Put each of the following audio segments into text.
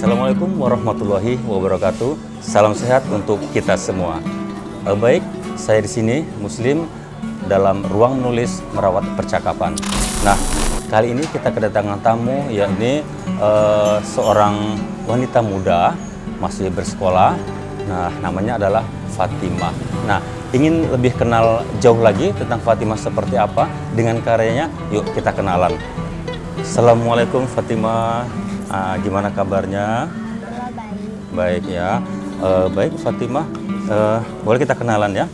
Assalamualaikum warahmatullahi wabarakatuh. Salam sehat untuk kita semua. Baik, saya di sini Muslim dalam ruang menulis merawat percakapan. Nah, kali ini kita kedatangan tamu, yakni seorang wanita muda masih bersekolah. Nah, namanya adalah Fatimah. Nah, ingin lebih kenal jauh lagi tentang Fatimah seperti apa dengan karyanya, yuk kita kenalan. Assalamualaikum Fatimah. Gimana kabarnya? Baik ya. Baik Fatimah, boleh kita kenalan ya?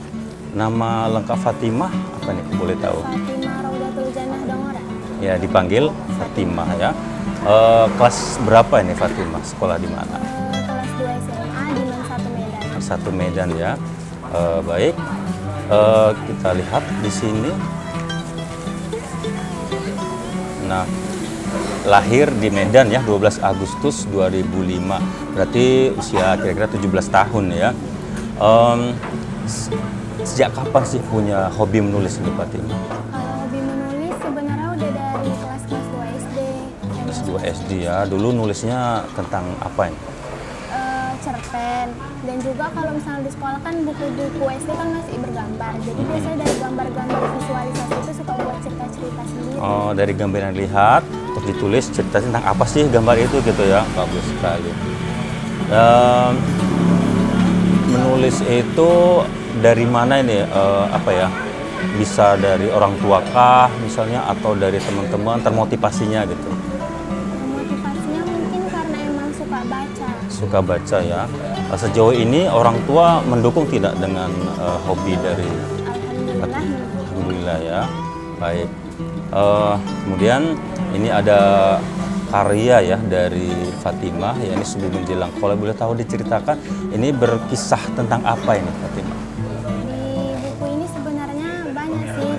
Nama lengkap Fatimah apa nih? Boleh tahu? Fatimah Raudatul Jannah Dongora. Ya, dipanggil Fatimah ya. Kelas berapa ini Fatimah? Sekolah di mana? Kelas 2 SMA di Man 1 Medan. Satu Medan ya. Baik. Kita lihat di sini. Nah, lahir di Medan ya, 12 Agustus 2005. Berarti usia kira-kira 17 tahun ya. Sejak kapan sih punya hobi menulis ini Fatimah? Kalau hobi menulis sebenarnya udah dari kelas 2 SD. Kelas 2 SD ya. Dulu nulisnya tentang apa ini? Cerpen. Dan juga kalau misalnya di sekolah kan buku-buku SD kan masih bergambar. Jadi biasanya dari gambar-gambar visualisasi itu suka buat cerita-cerita sendiri. Oh, dari gambar yang dilihat untuk ditulis cerita tentang apa sih gambar itu gitu ya. Bagus sekali. Menulis itu dari mana ini? Apa ya? Bisa dari orang tua kah misalnya atau dari teman-teman, termotivasinya gitu? Motivasinya mungkin karena emang suka baca. Suka baca ya. Sejauh ini orang tua mendukung tidak dengan hobi dari Alhamdulillah. Alhamdulillah ya. Baik. Kemudian ini ada karya ya dari Fatimah, ya ini Subuh Menjelang. Kalau boleh tahu diceritakan, ini berkisah tentang apa ini Fatimah? Di buku ini sebenarnya banyak sih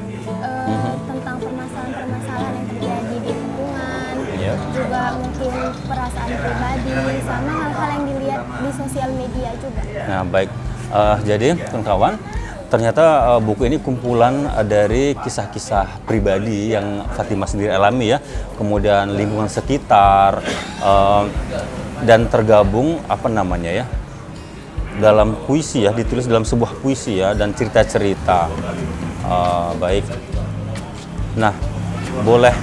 tentang permasalahan-permasalahan yang terjadi di lingkungan, Iya. juga mungkin perasaan pribadi, sama hal-hal yang dilihat di sosial media juga. Nah, baik. Jadi, kawan-kawan, ternyata buku ini kumpulan dari kisah-kisah pribadi yang Fatimah sendiri alami ya, kemudian lingkungan sekitar, dan tergabung apa namanya ya, dalam puisi ya, ditulis dalam sebuah puisi ya, dan cerita-cerita. Baik. Nah, boleh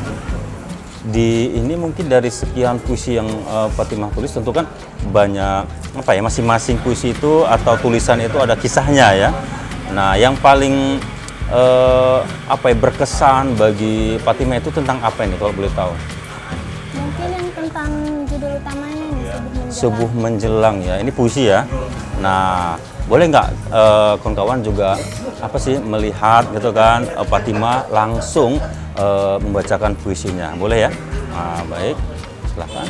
ini mungkin dari sekian puisi yang Fatimah tulis, tentu kan banyak apa ya, masing-masing puisi itu atau tulisan itu ada kisahnya ya. Nah, yang paling apa ya, berkesan bagi Fatimah itu tentang apa ini kalau boleh tahu? Mungkin yang tentang judul utamanya ini, Subuh Menjelang ya. Ini puisi ya. Nah, boleh nggak kawan-kawan juga apa sih melihat gitu kan Fatimah langsung membacakan puisinya. Boleh ya? Nah, baik. Silakan.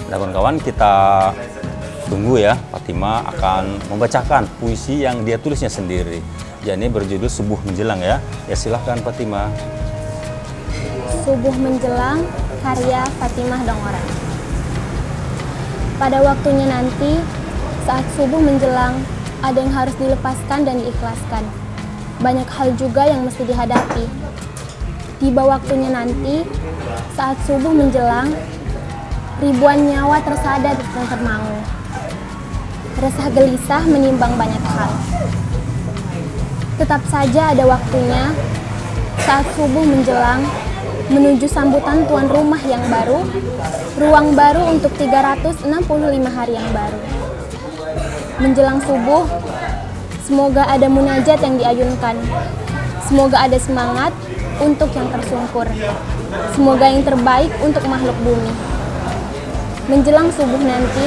Nah, kawan-kawan, kita tunggu ya, Fatimah akan membacakan puisi yang dia tulisnya sendiri. Ya, ini berjudul Subuh Menjelang ya. Ya, silahkan Fatimah. Subuh Menjelang, karya Fatimah Dongora. Pada waktunya nanti, saat subuh menjelang, ada yang harus dilepaskan dan diikhlaskan. Banyak hal juga yang mesti dihadapi. Tiba waktunya nanti, saat subuh menjelang, ribuan nyawa tersadar dan termangu. Resah gelisah menimbang banyak hal. Tetap saja ada waktunya saat subuh menjelang menuju sambutan tuan rumah yang baru, ruang baru untuk 365 hari yang baru. Menjelang subuh, semoga ada munajat yang diayunkan. Semoga ada semangat untuk yang tersungkur. Semoga yang terbaik untuk makhluk bumi. Menjelang subuh nanti,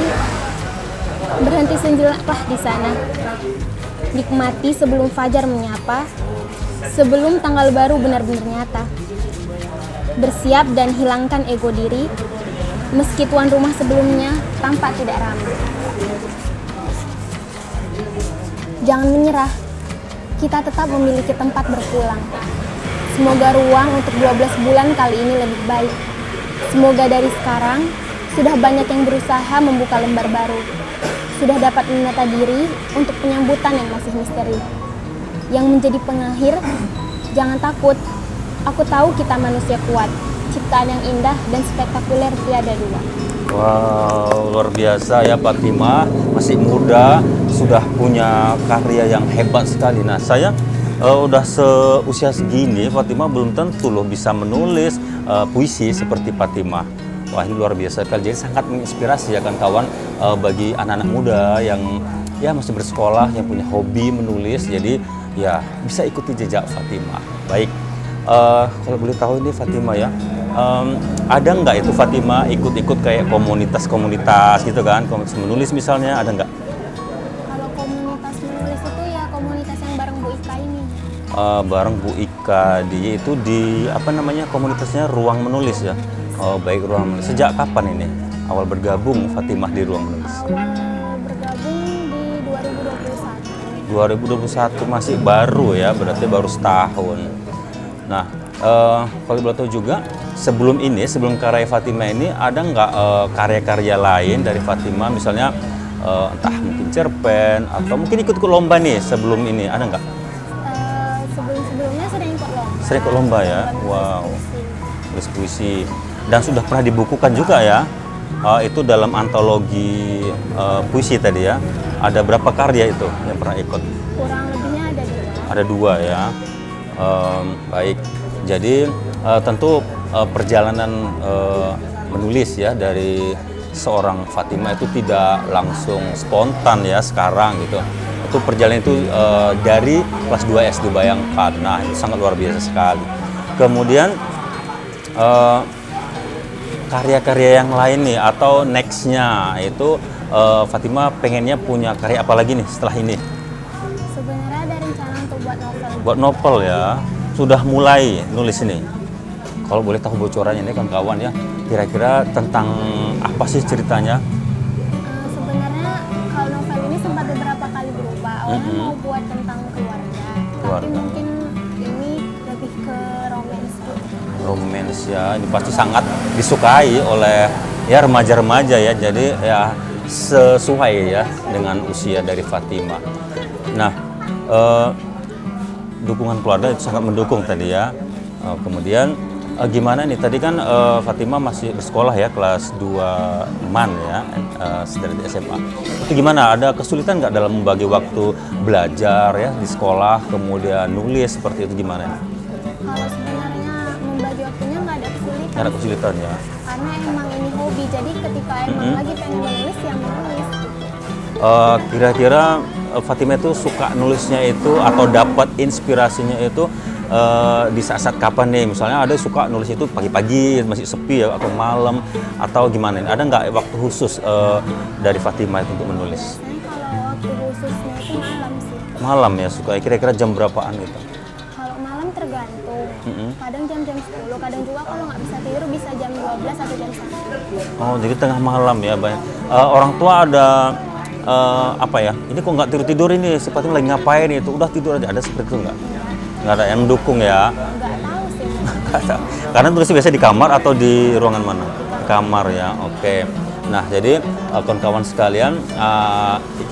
berhenti sejenak di sana. Nikmati sebelum fajar menyapa, sebelum tanggal baru benar-benar nyata. Bersiap dan hilangkan ego diri, meski tuan rumah sebelumnya tampak tidak ramah. Jangan menyerah, kita tetap memiliki tempat berpulang. Semoga ruang untuk 12 bulan kali ini lebih baik. Semoga dari sekarang, sudah banyak yang berusaha membuka lembar baru. Sudah dapat menata diri untuk penyambutan yang masih misteri. Yang menjadi pengakhir, jangan takut. Aku tahu kita manusia kuat. ciptaan yang indah dan spektakuler tiada dua. Wow, luar biasa ya Fatimah, masih muda, sudah punya karya yang hebat sekali. Nah, saya udah seusia segini, Fatimah belum tentu loh bisa menulis puisi seperti Fatimah. Wah, ini luar biasa sekali. Jadi sangat menginspirasi ya kan kawan, bagi anak-anak muda yang ya masih bersekolah, yang punya hobi menulis. Jadi ya bisa ikuti jejak Fatimah. Baik, kalau boleh tahu ini Fatimah ya, ada nggak itu Fatimah ikut-ikut kayak komunitas-komunitas gitu kan, komunitas menulis misalnya, ada nggak? Kalau komunitas menulis itu ya komunitas yang bareng Bu Ika ini. Bareng Bu Ika, dia itu di apa namanya komunitasnya Ruang Menulis ya. Oh baik, Ruang Menulis. Sejak kapan ini awal bergabung Fatimah di Ruang Menulis? Awal bergabung di 2021. 2021, masih baru ya, berarti baru setahun. Nah, kalau boleh tahu juga sebelum karya Fatimah ini ada nggak karya-karya lain dari Fatimah, misalnya entah mungkin cerpen atau mungkin ikut lomba nih sebelum ini, ada nggak? Sebelum-sebelumnya sering ikut lomba. Sering ikut lomba ya, wow, tulis puisi dan sudah pernah dibukukan juga ya. Itu dalam antologi puisi tadi ya. Ada berapa karya itu yang pernah ikut? Kurang lebihnya ada 2. Ada 2 ya. Baik, jadi tentu perjalanan menulis ya dari seorang Fatimah itu tidak langsung spontan ya sekarang gitu. Itu perjalanan itu dari kelas 2 SD, bayangkan. Nah, itu sangat luar biasa sekali. Kemudian karya-karya yang lain nih atau nextnya itu Fatimah pengennya punya karya apa lagi nih setelah ini? Sebenarnya ada rencana untuk buat novel. Buat novel ya, sudah mulai nulis ini. Kalau boleh tahu bocorannya ini kan kawan ya, kira-kira tentang apa sih ceritanya? Sebenarnya kalau novel ini sempat beberapa kali berubah. Awalnya mau buat tentang keluarga, tapi mungkin ini lebih ke romance gitu. Romance ya, ini pasti sangat disukai oleh ya remaja-remaja ya, jadi ya sesuai ya dengan usia dari Fatimah. Nah, dukungan keluarga itu sangat mendukung tadi ya. Kemudian gimana nih, tadi kan Fatimah masih bersekolah ya, kelas 2 MAN ya, dari SMA. Itu gimana, ada kesulitan nggak dalam membagi waktu belajar ya di sekolah, kemudian nulis seperti itu, gimana nih? Kalau sebenarnya membagi waktunya nggak ada kesulitan. Nggak ada kesulitan ya? Karena emang ini hobi, jadi ketika emang lagi pengen menulis ya menulis. Kira-kira Fatimah itu suka nulisnya itu atau dapat inspirasinya itu di saat-saat kapan nih? Misalnya ada suka nulis itu pagi-pagi masih sepi ya, atau malam, atau gimana nih? Ada nggak waktu khusus dari Fatimah itu untuk menulis? Biasanya kalau waktu khususnya itu malam sih. Malam ya suka, kira-kira jam berapaan gitu? Kalau malam tergantung. Kadang jam-jam 10, kadang juga kalau nggak bisa tidur bisa jam 12 atau jam 1. Oh, jadi tengah malam ya banyak. Orang tua ada apa ya? Ini kok nggak tidur-tidur ini? Si Fatimah lagi ngapain itu? Udah tidur aja, ada seperti itu nggak? Nggak ada yang mendukung ya? Nggak tahu sih. Karena tulisnya biasa di kamar atau di ruangan mana? Kamar ya, oke. Nah, jadi kawan-kawan sekalian,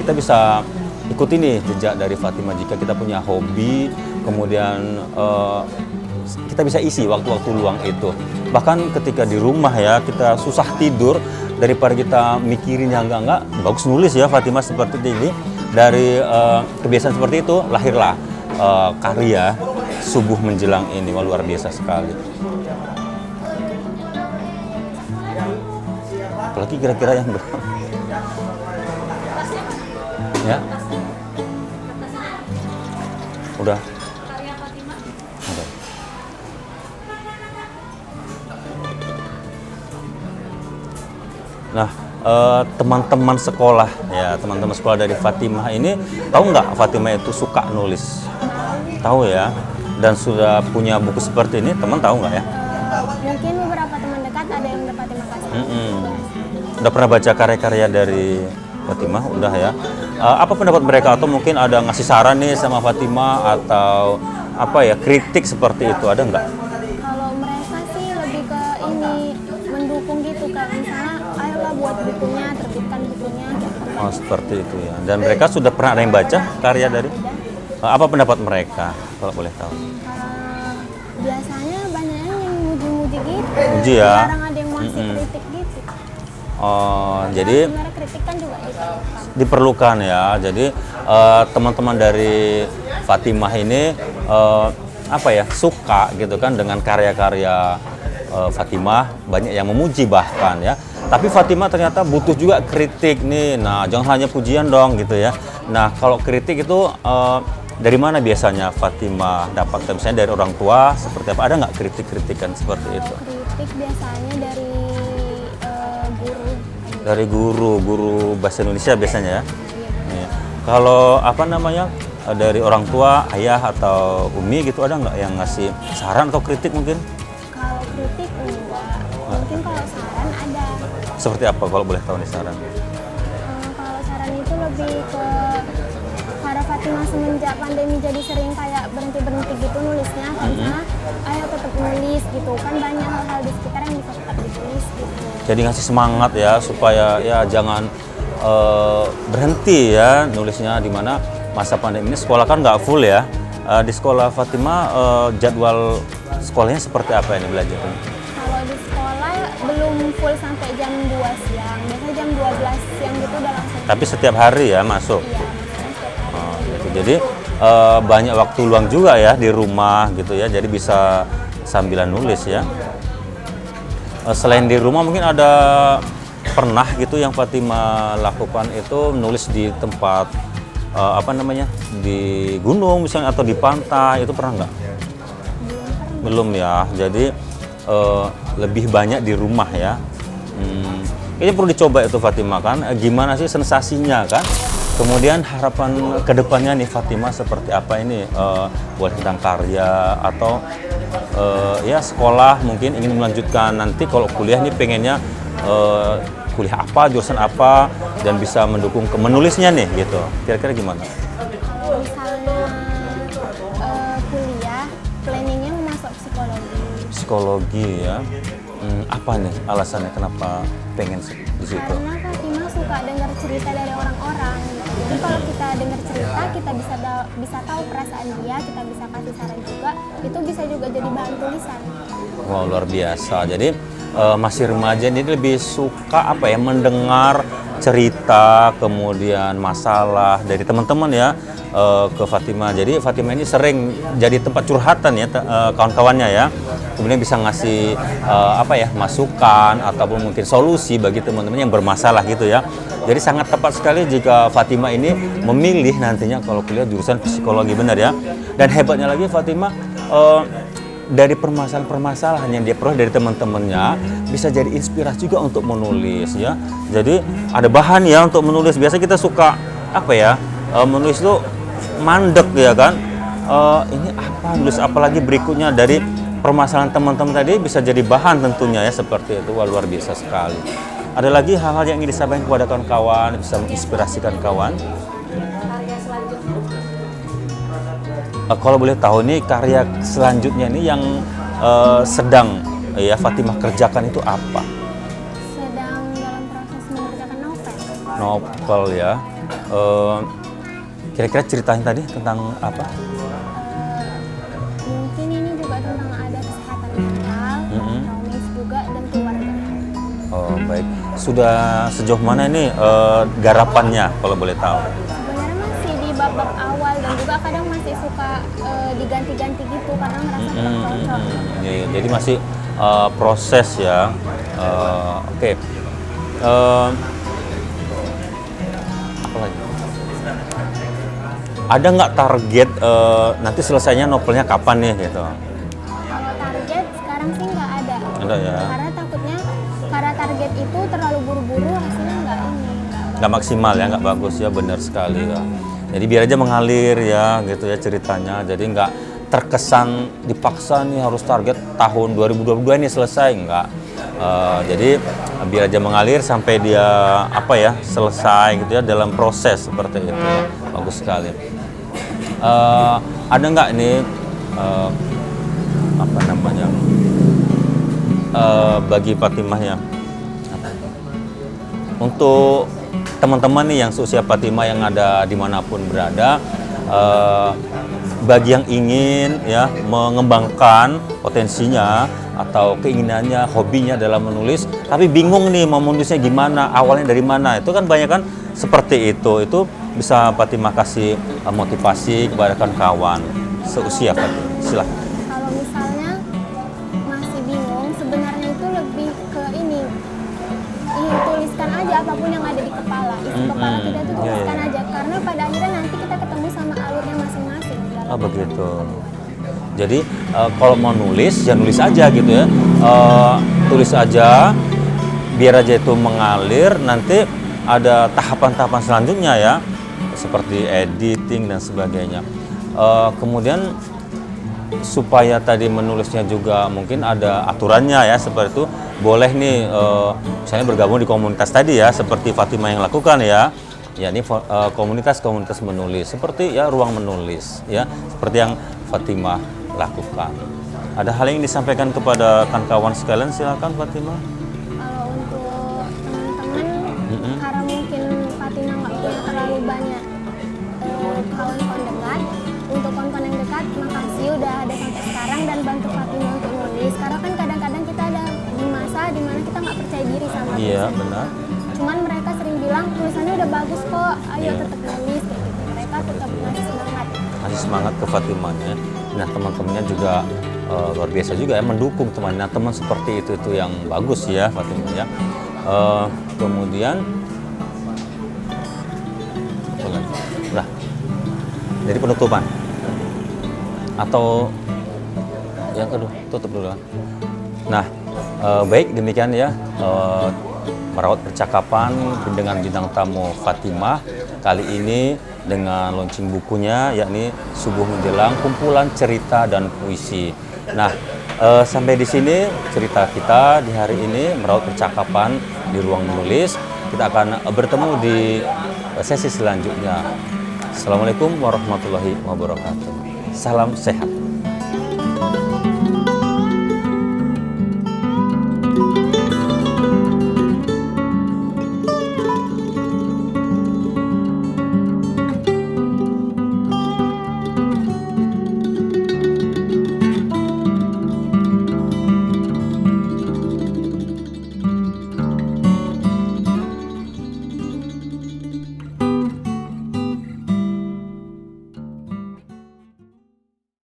kita bisa ikuti nih jejak dari Fatimah. Jika kita punya hobi, kemudian kita bisa isi waktu-waktu luang itu. Bahkan ketika di rumah ya, kita susah tidur, daripada kita mikirin yang enggak, bagus nulis ya Fatimah seperti ini. Dari kebiasaan seperti itu, lahirlah karya Subuh Menjelang ini. Wah, luar biasa sekali. Apalagi kira-kira yang ya, udah. Udah. Nah, teman-teman sekolah ya, teman-teman sekolah dari Fatimah ini tahu nggak Fatimah itu suka nulis? Tahu ya, dan sudah punya buku seperti ini, teman tahu nggak ya? Mungkin beberapa teman dekat ada yang dapat terima kasih. Udah pernah baca karya-karya dari Fatimah? Udah ya. Apa pendapat mereka, atau mungkin ada ngasih saran nih sama Fatimah, atau apa ya, kritik seperti itu, ada nggak? Kalau mereka sih lebih ke ini mendukung gitu kan, misalnya ayolah buat bukunya, terbitkan bukunya gitu. Oh, seperti itu ya. Dan mereka sudah pernah ada yang baca karya dari? Apa pendapat mereka kalau boleh tahu? Biasanya banyak yang muji-muji muji gitu. Muji ya. Jarang ada yang masih kritik gitu. Oh, Padahal jadi sebenarnya kritik kan juga diperlukan. diperlukan ya. Jadi teman-teman dari Fatimah ini apa ya, suka gitu kan dengan karya-karya Fatimah, banyak yang memuji bahkan ya. Tapi Fatimah ternyata butuh juga kritik nih. Nah, jangan hanya pujian dong gitu ya. Nah, kalau kritik itu dari mana biasanya Fatimah dapatkan? Misalnya dari orang tua seperti apa? Ada nggak kritik-kritikan seperti itu? Kritik biasanya dari guru. Dari guru bahasa Indonesia biasanya ya. Iya. Kalau apa namanya, dari orang tua, ayah atau umi gitu, ada nggak yang ngasih saran atau kritik mungkin? Kalau kritik enggak. Mungkin kalau saran ada. Seperti apa kalau boleh tahu nih saran? Kalau saran itu lebih ke karena Fatimah semenjak pandemi jadi sering kayak berhenti gitu nulisnya, karena ayo tetap nulis gitu kan, banyak hal-hal di sekitar yang bisa tetap ditulis gitu. Jadi ngasih semangat ya supaya ya jangan berhenti ya nulisnya, di mana masa pandemi ini sekolah kan nggak full ya. Di sekolah Fatimah jadwal sekolahnya seperti apa ini belajarnya? Kalau di sekolah belum full sampai jam 2 siang, biasanya jam 12 siang gitu udah langsung. Tapi setiap hari ya masuk. Iya, maksudnya setiap hari. Oh, gitu. Jadi banyak waktu luang juga ya di rumah gitu ya. Jadi bisa sambilan nulis ya. Selain di rumah mungkin ada pernah gitu yang Fatimah lakukan itu nulis di tempat apa namanya, di gunung misalnya atau di pantai, itu pernah nggak? Belum ya. Jadi lebih banyak di rumah ya. Kayaknya perlu dicoba itu Fatimah kan. Gimana sih sensasinya kan? Kemudian harapan kedepannya nih Fatimah seperti apa ini? Boleh tentang karya atau ya sekolah mungkin ingin melanjutkan nanti kalau kuliah nih pengennya kuliah apa, jurusan apa, dan bisa mendukung ke menulisnya nih gitu. Kira-kira gimana? Kalau misalnya kuliah, planningnya mau masuk psikologi. Psikologi ya. Apa nih alasannya kenapa pengen di situ? Karena Fatimah suka dengar cerita dari orang-orang gitu. Jadi kalau kita dengar cerita, kita bisa tahu perasaan dia, kita bisa kasih saran juga. Itu bisa juga jadi bahan tulisan. Wow, luar biasa. Jadi masih remaja ini lebih suka apa ya, mendengar cerita, kemudian masalah dari teman-teman ya ke Fatimah. Jadi Fatimah ini sering jadi tempat curhatan ya kawan-kawannya ya. Kemudian bisa ngasih apa ya, masukan ataupun mungkin solusi bagi teman-teman yang bermasalah gitu ya. Jadi sangat tepat sekali jika Fatimah ini memilih nantinya kalau kuliah jurusan psikologi, benar ya. Dan hebatnya lagi Fatimah dari permasalahan-permasalahan yang dia peroleh dari teman-temannya bisa jadi inspirasi juga untuk menulis ya. Jadi ada bahan ya untuk menulis. Biasa kita suka apa ya, menulis itu mandek ya kan. Ini apa, nulis apa lagi berikutnya dari permasalahan teman-teman tadi bisa jadi bahan tentunya ya, seperti itu. Wah, luar biasa sekali. Ada lagi hal-hal yang ingin disampaikan kepada kawan-kawan, bisa menginspirasikan kawan? Kalau boleh tahu nih, karya selanjutnya ini yang sedang ya Fatimah kerjakan itu apa? Sedang dalam proses mengerjakan novel. Novel ya. Kira-kira ceritanya tadi tentang apa? Mungkin ini juga tentang ada kesehatan mental, romantis juga, dan keluarga. Oh, baik. Sudah sejauh mana ini garapannya kalau boleh tahu? Sebenarnya masih di bab-bab awal dan juga kadang masih suka diganti-ganti gitu karena ngerasa kurang cocok. Iya, jadi masih proses ya. Oke. Apa lagi? Ada nggak target nanti selesainya novelnya kapan nih gitu? Kalau target sekarang sih nggak ada. Ada ya. Karena takutnya karena target itu terlalu buru-buru, hasilnya Nggak maksimal ya, nggak bagus ya, benar sekali ya. Jadi biar aja mengalir ya gitu ya ceritanya. Jadi nggak terkesan dipaksa nih harus target tahun 2022 ini selesai, nggak. Jadi biar aja mengalir sampai dia apa ya, selesai gitu ya, dalam proses seperti itu ya. Bagus sekali. Ada nggak ini apa namanya bagi Fatimah ya, untuk teman-teman nih yang seusia Fatimah yang ada dimanapun berada, bagi yang ingin ya mengembangkan potensinya atau keinginannya, hobinya dalam menulis, tapi bingung nih mau menulisnya gimana, awalnya dari mana, itu kan banyak kan seperti itu bisa Fatimah kasih motivasi kepada kawan-kawan seusia Fatimah. Silahkan. Kalau misalnya masih bingung, sebenarnya itu lebih ke ini tuliskan aja apapun yang ada di kepala. Isi kepala kita itu tuliskan aja, karena pada akhirnya nanti kita ketemu sama alurnya masing-masing. Oh begitu. Jadi kalau mau nulis, ya nulis aja gitu ya. Tulis aja, biar aja itu mengalir. Nanti ada tahapan-tahapan selanjutnya ya, seperti editing dan sebagainya. Kemudian supaya tadi menulisnya juga mungkin ada aturannya ya, seperti itu. Boleh nih, misalnya bergabung di komunitas tadi ya, seperti Fatimah yang lakukan ya. Ya ini komunitas-komunitas menulis, seperti ya ruang menulis ya, seperti yang Fatimah lakukan. Ada hal yang disampaikan kepada kawan sekalian, silakan Fatimah. Kalau untuk teman-teman, karena mungkin Fatimah nggak punya terlalu banyak kawan-kawan dekat. Untuk kawan-kawan yang dekat, makasih udah ada sampai sekarang dan bantu Fatimah untuk nulis. Karena kan kadang-kadang kita ada di masa dimana kita nggak percaya diri sama tulisan. Iya benar. Cuman mereka sering bilang tulisannya udah bagus kok, ayo tetap nulis kayak gitu. Mereka tetap ngasih semangat. Kasih semangat ke Fatimahnya. Nah teman-temannya juga luar biasa juga ya, mendukung teman. Nah teman seperti itu yang bagus ya Fatimah ya. Kemudian apa lagi? Nah, dari penutupan atau yang kedua tutup dulu. Nah baik demikian ya. Merawat percakapan dengan bintang tamu Fatimah kali ini dengan launching bukunya, yakni Subuh Menjelang, kumpulan cerita dan puisi. Nah, sampai di sini cerita kita di hari ini, merawat percakapan di ruang menulis. Kita akan bertemu di sesi selanjutnya. Assalamualaikum warahmatullahi wabarakatuh. Salam sehat.